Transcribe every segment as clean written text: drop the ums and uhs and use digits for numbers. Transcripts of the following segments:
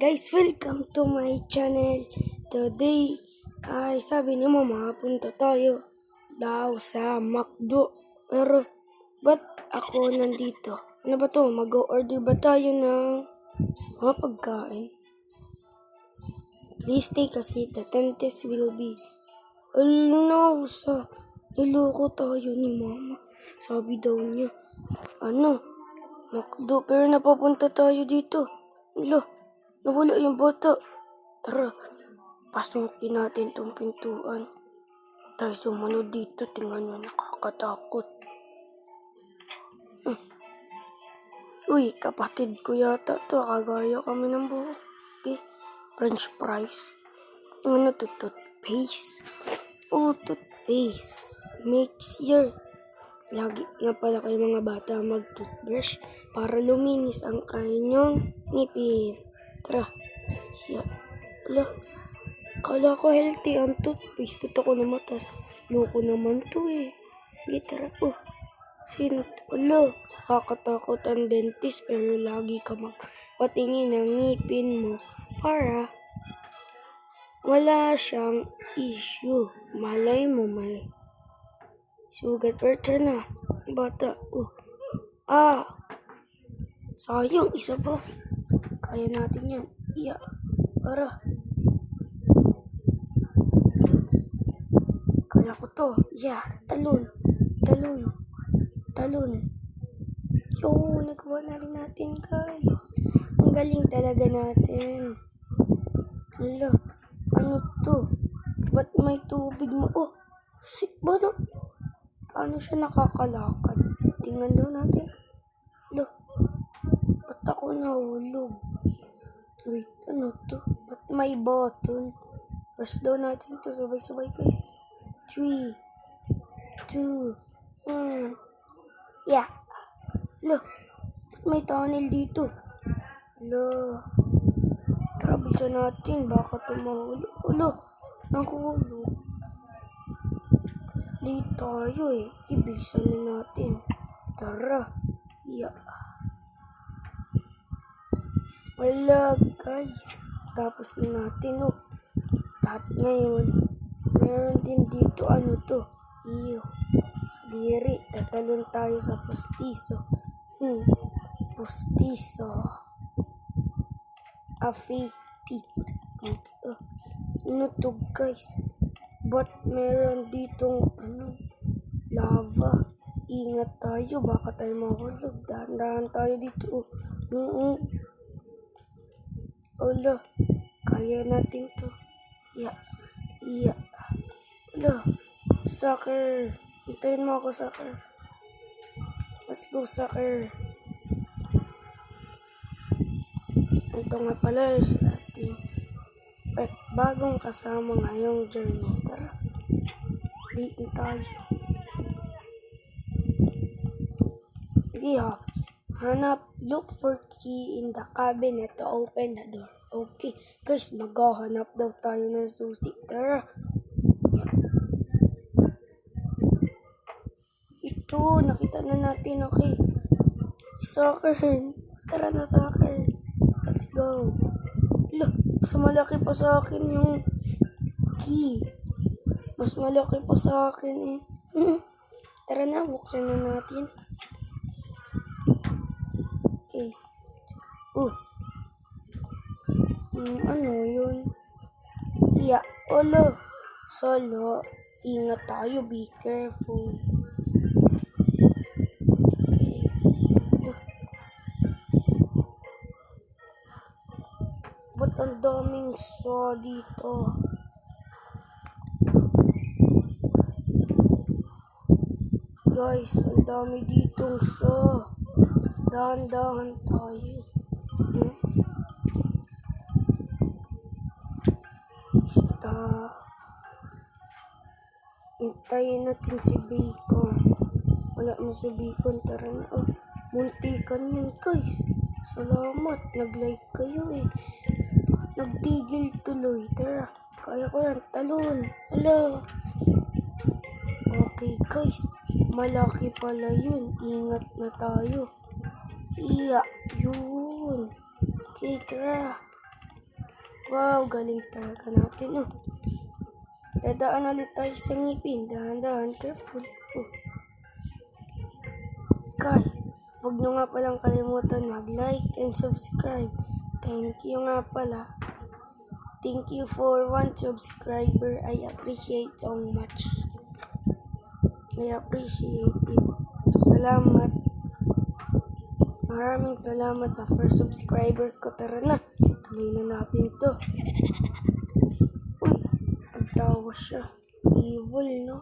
Guys, welcome to my channel. Today ay sabi ni mama, punta tayo daw sa McDo. Pero ba't ako nandito? Ano ba to? Mag-order ba tayo ng mga pagkain? Please stay kasi the dentist will be. No, niloko tayo ni mama. Sabi daw niya, McDo, pero napapunta tayo dito. Nawala yung bata. Tara, pasukin natin tong pintuan. Tayo sumunod dito, tingnan nyo, nakakatakot. Uy, kapatid ko yata to, kagaya kami ng buhok. Okay, French fries. Ano to, toothpaste? Oh, toothpaste. Makes your... Lagi na pala kayo mga bata mag-toothbrush para luminis ang kanyang ngipin. Tara. Kala ko healthy ang toothpaste. Puta ko namatay. Loko naman to eh. Tara. Sino to? Kakatakot ang dentist pero lagi ka magpatingin ng ngipin mo para wala siyang issue. Malay mo may sugat. Pero na. Bata. Sayang. Isa pa. Kaya natin yan. Para. Kaya ko to. Talon. Nagawa na rin natin, guys. Ang galing talaga natin. Ano to? Ba't may tubig mo? Paano siya nakakalakad? Tingnan daw natin. Ba't ako nahulog? Wait, ano to? Ba't may button? Press daw natin to. Sabay-sabay, guys. 3, 2, 1. Ba't may tunnel dito? Travel siya natin. Baka ito mahulog. Nahulog. Late tayo eh. Ibilisan na natin. Tara. Wala, guys. Tapos na natin, At ngayon, meron din dito, ano to? Diri, tatalon tayo sa postiso. Postiso. A fake teeth. Okay. Ano to, guys? Ba't meron ditong, lava? Ingat tayo, baka tayo mahulog. Dahan-dahan tayo dito, kaya natin to. Soccer. Hintayin mo ako, soccer. Let's go, soccer. Ito nga pala sa ating bagong kasama ngayong journey. Tara. Late na tayo. Look for key in the cabinet to open the door. Okay, guys, maghahanap daw tayo ng susi. Tara. Ito, nakita na natin. Okay. Soccer. Tara na, soccer. Let's go. Mas malaki pa sa akin yung key. Mas malaki pa sa akin eh. Tara na, buksan na natin. Okay. Ano yun? Solo. Ingat tayo. Be careful. Okay. Ba't ang daming saw dito? Guys, ang dami ditong saw. Dahan-dahan tayo. Hintayin natin si Bacon. Wala na si Bacon. Tara na. Muntikan yan, guys. Salamat. Nag-like kayo eh. Nagtigil tuloy. Tara. Kaya ko yan. Talon. Okay, guys. Malaki pala yun. Ingat na tayo. Yun. Okay, tara. Wow, galing talaga natin. Dadaan ulit tayo sa ngipin. Dahan-dahan, careful. Guys, huwag nyo nga palang kalimutan mag-like and subscribe. Thank you nga pala. Thank you for 1 subscriber. I appreciate so much. I appreciate it. Salamat. Maraming salamat sa first subscriber ko. Tara na. Tuloy na natin to. Uy, nagtawa siya. Evil, no?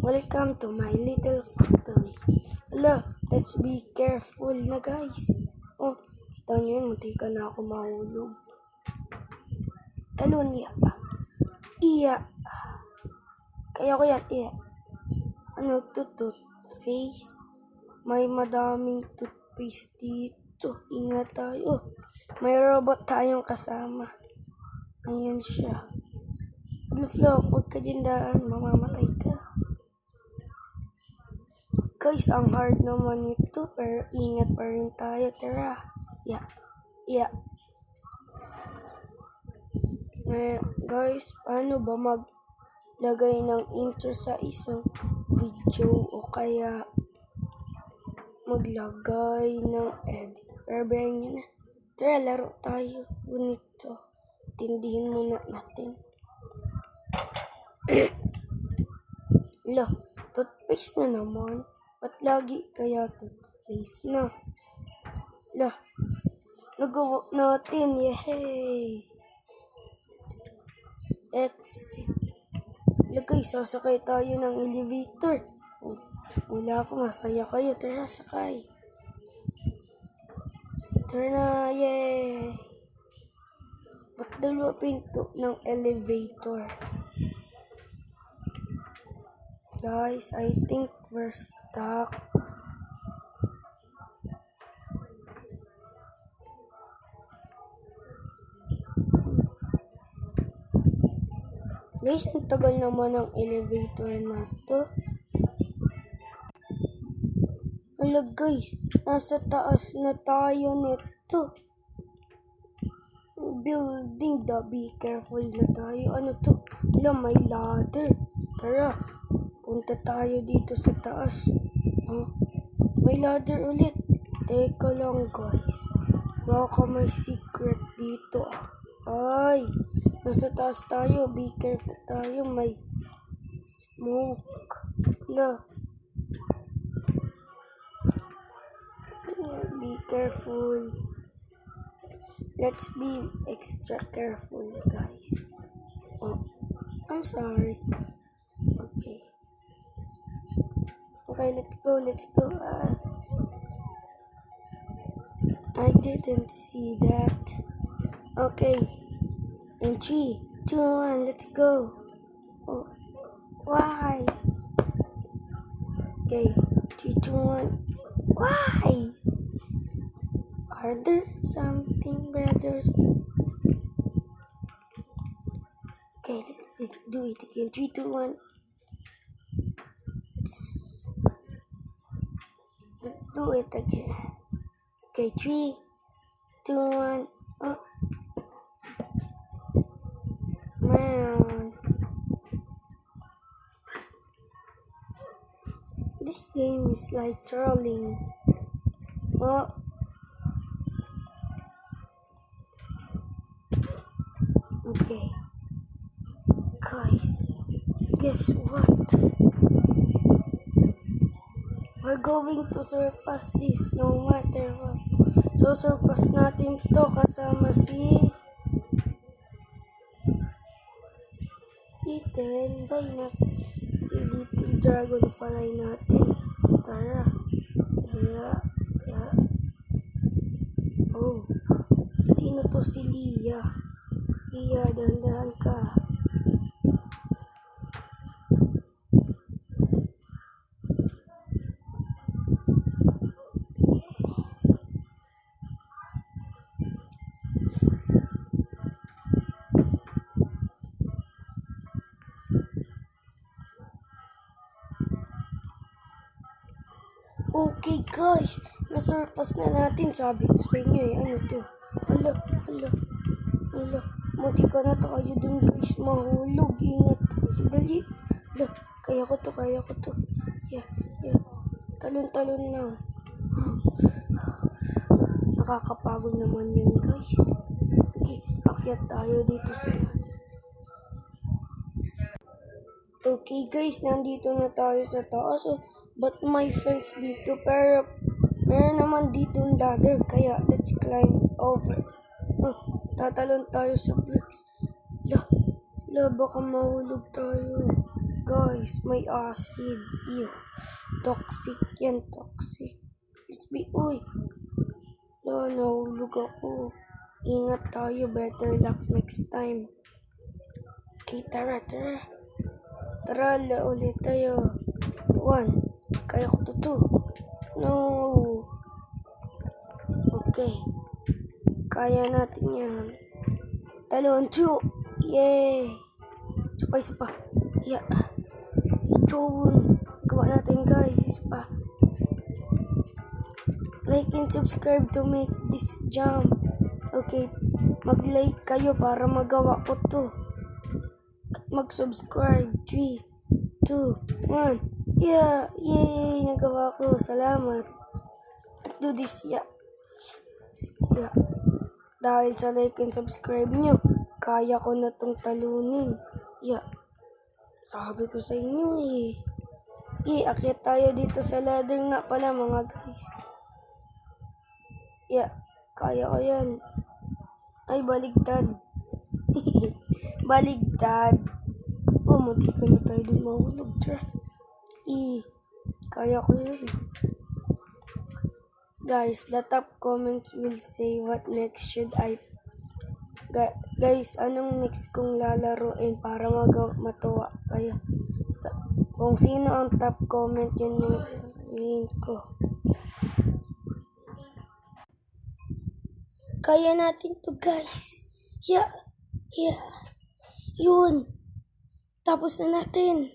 Welcome to my little factory. Hala, let's be careful na guys. Kita nyo yun, munti ka na ako mahulog. Talon, iya. Kaya ko yan, iya. Ano to, toothpaste? May madaming toothpaste dito. Ingat tayo. May robot tayong kasama. Ayan siya. Flo, huwag ka dyan daan. Mamamatay ka. Guys, ang hard naman ito. Pero ingat pa rin tayo. Tara. Yeah. Guys, paano ba maglagay ng intro sa isang video o kaya maglagay ng edit? Pero bayan nyo na. Tara, laro tayo. Ngunit to. Tindihin muna natin. Toothpaste na naman. Ba't lagi kaya toothpaste na? Nagawa natin. Yay! Exit. Guys, sasakay tayo ng elevator. Wala ako, masaya kayo. Tara, sakay. Tara na, yay! Ba't dalawa pinto ng elevator? Guys, I think we're stuck. Guys, ang tagal naman ng elevator na to. Hala guys, nasa taas na tayo nito. Building, be careful na tayo. Ano to? Hala, may ladder. Tara, punta tayo dito sa taas. May ladder ulit. Teka lang guys. Baka may secret dito. Ay, nasa taas tayo. Be careful tayo. May smoke. Hala. Be careful. Let's be extra careful, guys. I'm sorry. Okay, let's go. I didn't see that. Okay. In 3, 2, 1, let's go. Why? Okay, 3, 2, 1. Why? Are there something better? Okay, let's do it again. 3, 2, 1. Let's do it again. Okay, 3, 2, 1. Man, this game is like trolling. Okay, guys, guess what? We're going to surpass this no matter what. So surpass natin to kasama si Little Dinosaur, si Little Dragonfly natin. Tara. Yeah. Sino to si Lia? Lia, dahan-dahan ka. Okay guys, nasurpass na natin. Sabi ko sa inyo ano to. Hala. Buti ka na tayo dun guys, mahulog. Ingat tayo, dali. Ala, kaya ko to. Yeah. Talon lang. Nakakapagod naman yun guys. Okay, akyat tayo dito sa natin. Okay guys, nandito na tayo sa taas. Oh, but my friends dito, pero meron naman dito yung ladder, kaya let's climb over. Oh, tatalon tayo sa bricks. Baka mahulog tayo. Guys, may acid. Ew. Toxic yan, toxic. Uy. Nahulog ako. Ingat tayo, better luck next time. Okay, tara. Tara, ulit tayo. 1. Kaya ko to 2. No. Okay. Kaya natin yan. Talon, 2. Yay. Isa pa. Yeah. Joon. Gawa natin guys. Isa pa. Like and subscribe to make this jump. Okay. Mag-like kayo para magawa ko to. At mag-subscribe. 3, 2, 1. Yeah. Yay. Nagawa ko. Salamat. Let's do this. Yeah. Dahil sa like and subscribe nyo, kaya ko na tong talunin. Yeah. Sabi ko sa inyo eh. Okay, akyat tayo dito sa ladder nga pala mga guys. Yeah. Kaya ko yan. Ay, baligtad. Baligtad. Oh, munti ka na tayo dun mahulog. Kaya ko yun. Guys, the top comments will say what next should I... Guys, anong next kong lalaroin para matuwa kayo? Kung sino ang top comment, yun yung sabihin ko. Kaya natin to guys. Yeah. Yun. Tapos na natin.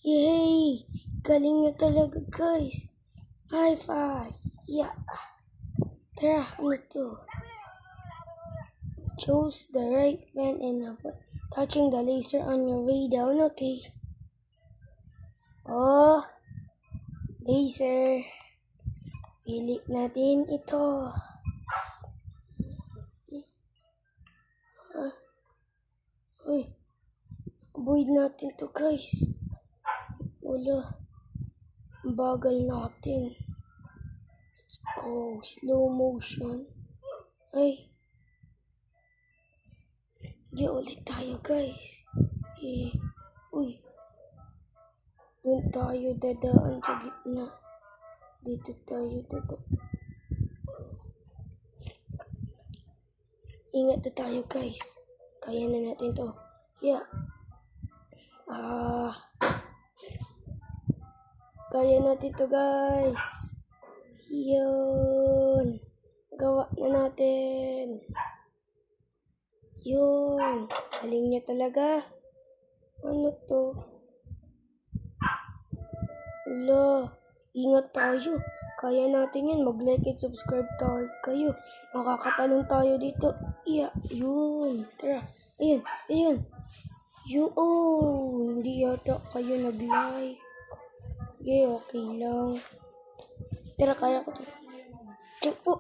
Yay. Galing nyo talaga guys. High five. Yeah. Tara, ano to? Choose the right pen and avoid touching the laser on your way down. Okay. Oh. Laser. Pili natin ito. Uy. Avoid natin to guys. Wala. Bagal natin. Let's go. Slow motion. Ay. Di ulit tayo guys. Uy. Doon tayo dadaan sa gitna. Dito tayo dadaan. Ingat na tayo guys. Kaya na natin to. Yeah. Kaya natin to guys. Yun. Gawa na natin. Yun. Galing niya talaga. Ano to? Wala. Ingat tayo. Kaya natin yan. Mag-like and subscribe tayo kayo. Makakatalon tayo dito. Yeah. Yun. Tara. Ayun. Yun. Oh. Hindi yata kayo nag-like. Okay lang. Tara, kaya ko to. Check po.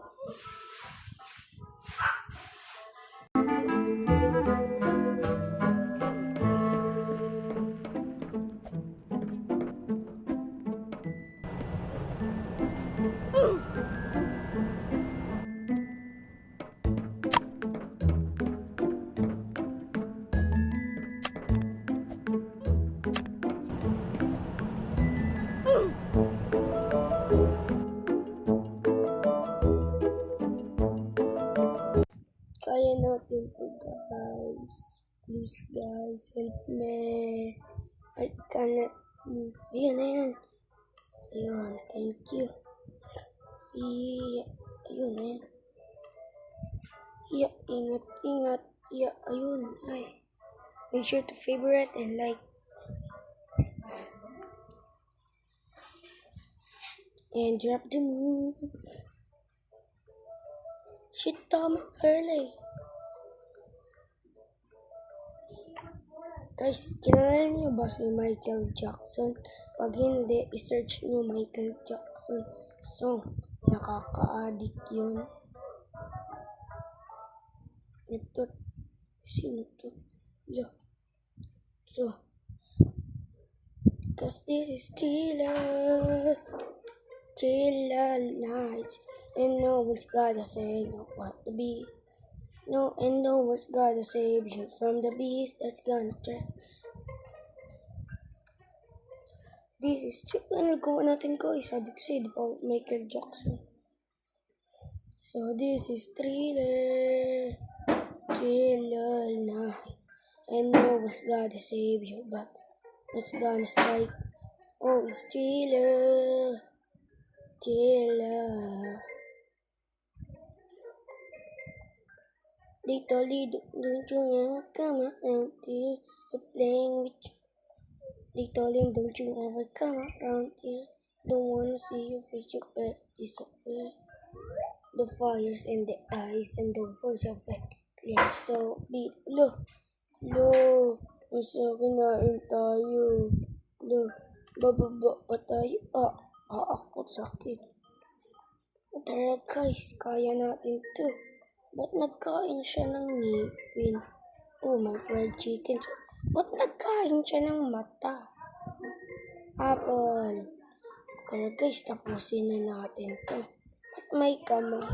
Kaya natin to guys. Please guys, help me. I cannot move. Ayan. Thank you. Ayun. Ingat. Ayun. Ay. Make sure to favorite and like. And drop the move. Shit, tama early. Guys, kilala niyo ba si Michael Jackson? Pag hindi, isearch niyo Michael Jackson song. Nakaka-addict yun. Ito. Sino to? Yo. So. Cause this is thriller. Thriller nights. And no one's gotta say what to be. No, and no one's gotta save you from the beast that's gonna try. This is true. Ano gawa natin ko? Sabi ko sa'yo, di ba Michael Jackson? So this is thriller. Thriller night. And no one's gotta save you, but what's gonna strike? Oh, it's thriller. Thriller. Little, don't you ever come around here? You're playing with you. Little, don't you ever come around here? Don't wanna see your face, you better disappear. The fires in the eyes and the voice of it clear. So be lo, nasa kinain tayo. Lo, bababa pa tayo. Ako sakit. Tara guys, kaya natin to. Ba't nagkain siya ng ngipin? Oh, my fried chicken. Ba't nagkain siya ng mata? Apple. Kaya guys, tapusin na natin to. Ba't may kamay?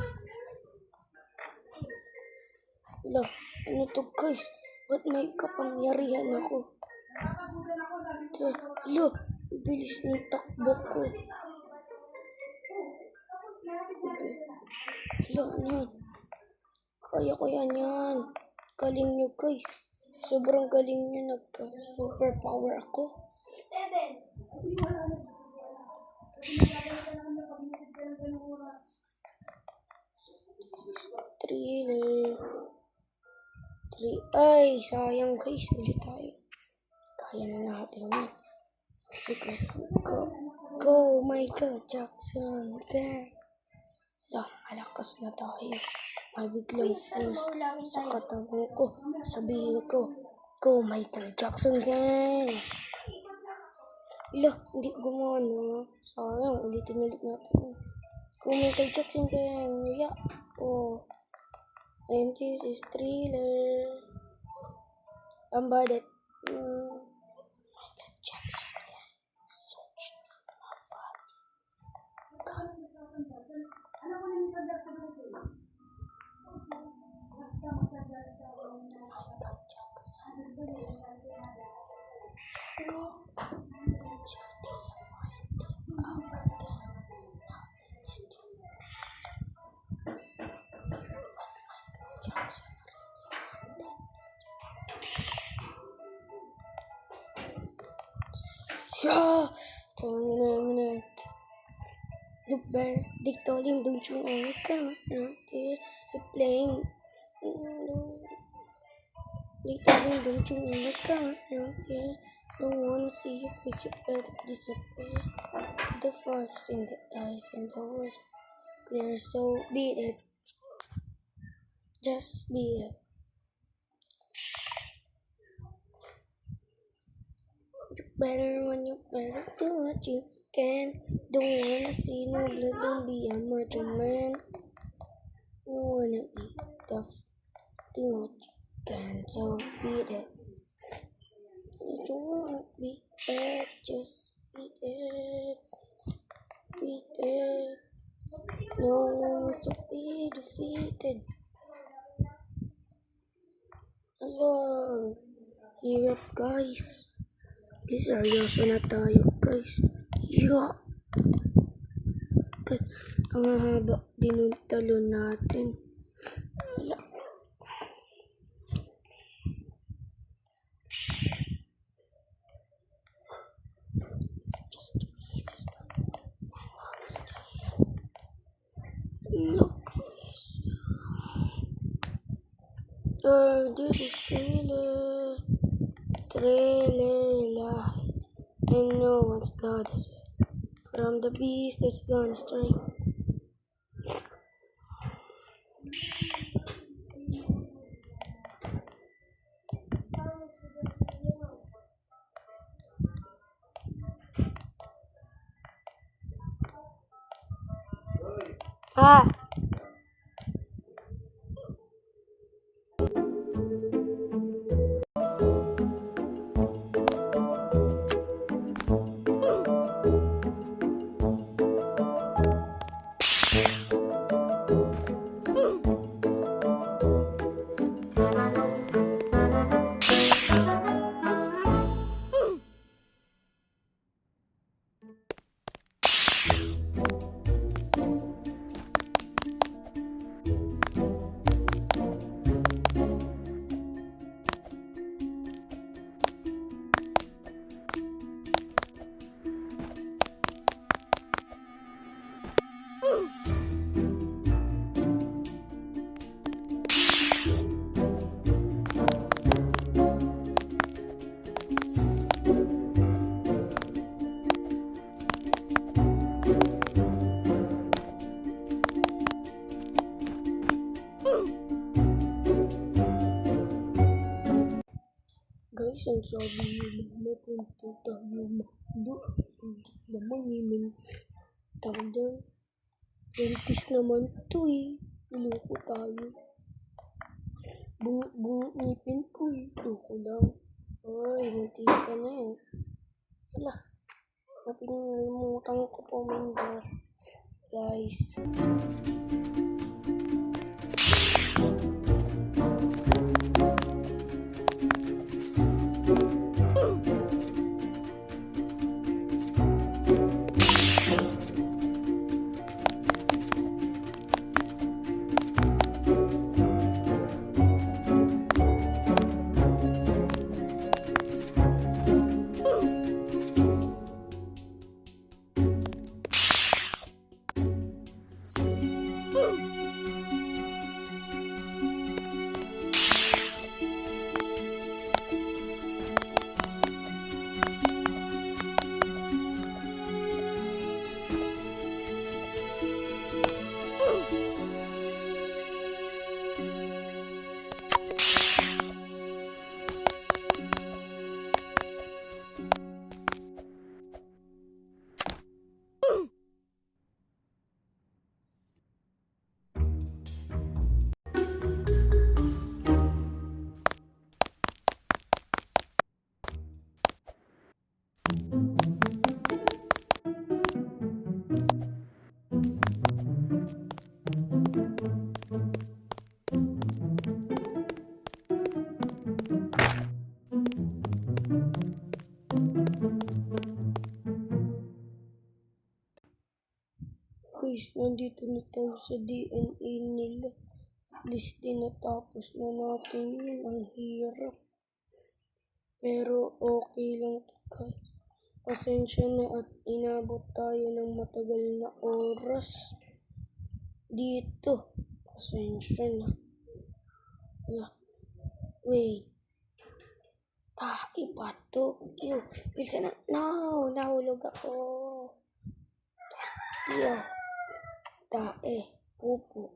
Lo, ano to guys? Ba't may kapangyarihan ako? Lo, bilis ng takbo ko. Lo, ano yun? Kaya ko yan. Galing nyo guys. Sobrang galing nyo. Nagka-super power ako. 7. Thriller. 3. Ay, sayang guys. Ulit tayo. Kaya na natin yun. Sige. Go Michael Jackson. There. Malakas na tayo. May biglang force sa katawan ko. Sabihin ko, go Michael Jackson gang! Hindi gumana. Sayang, ulitin natin. Go Michael Jackson gang! Yeah! Oh. And this is thriller. Badet. Michael Jackson gang. Search for my body. Tangina. Look better. They told him, don't you ever come out here? You're playing. They told him, don't you ever come out here? Don't wanna see your face, you better disappear. The fires in the eyes and the words clear, so be it. Just be it. You better do what you can. Don't wanna see no blood, don't be a macho man. You wanna be tough, do what you can, so be it. You don't wanna be bad, just be there. Be there. No one wants to be defeated. Alone. Hirap guys. Seryoso na tayo guys. Yeah. Ang haba din ng talon natin. Yeah. Look. This is thriller lies, and no one's gotta say from the beast that's gonna strike. Isang sabi nila, mapunta tayo McDo. Hindi naman imin. Tawag doon. Dentist naman to eh. Loko tayo. Bungot ngipin ko eh. Loko lang. Ay, munti ka na yun. Wala. Napinalimutan ko puminda. Guys. Guys, nandito na tayo sa DNA nila. At least din natapos na natin yun. Ang hirap. Pero okay lang to guys. Pasensya na at inabot tayo ng matagal na oras. Dito. Pasensya na. Wait. Iba to. Ew. Pilsa na. No! Nahulog ako. Ew. Pupo.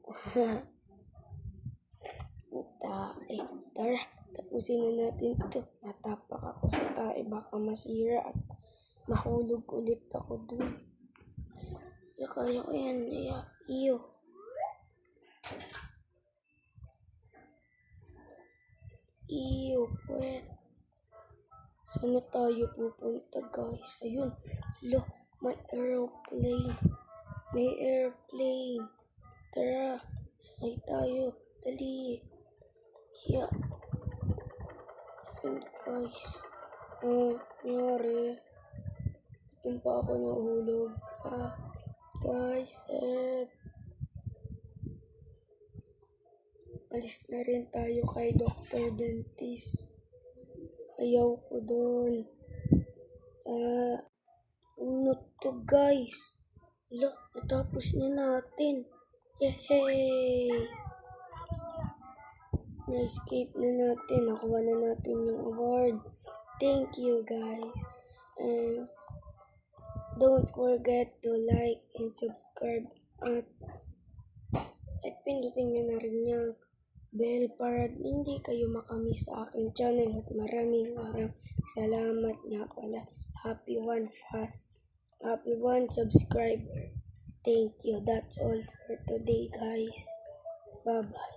Tara, tapusin na natin to. Natapak ako sa tae, baka masira at mahulog ulit ako dun. Kaya ko yan, iyo. Iyo, pwet. Saan na tayo pupunta guys? Ayun, look, may airplane. May airplane. Tara, sakay tayo. Dali. Yeah. Yun guys. Nangyari. Doon pa ako nahulog. Guys, alis na rin tayo kay Dr. Dentist. Ayaw ko doon. Ano to guys? Natapos na natin. Yay! Na-escape na natin. Nakuha na natin yung award. Thank you guys. Don't forget to like and subscribe at pindutin nyo na rin yung bell para hindi kayo makamiss sa aking channel at maraming salamat nga pala. Happy one subscriber. Thank you. That's all for today guys. Bye bye.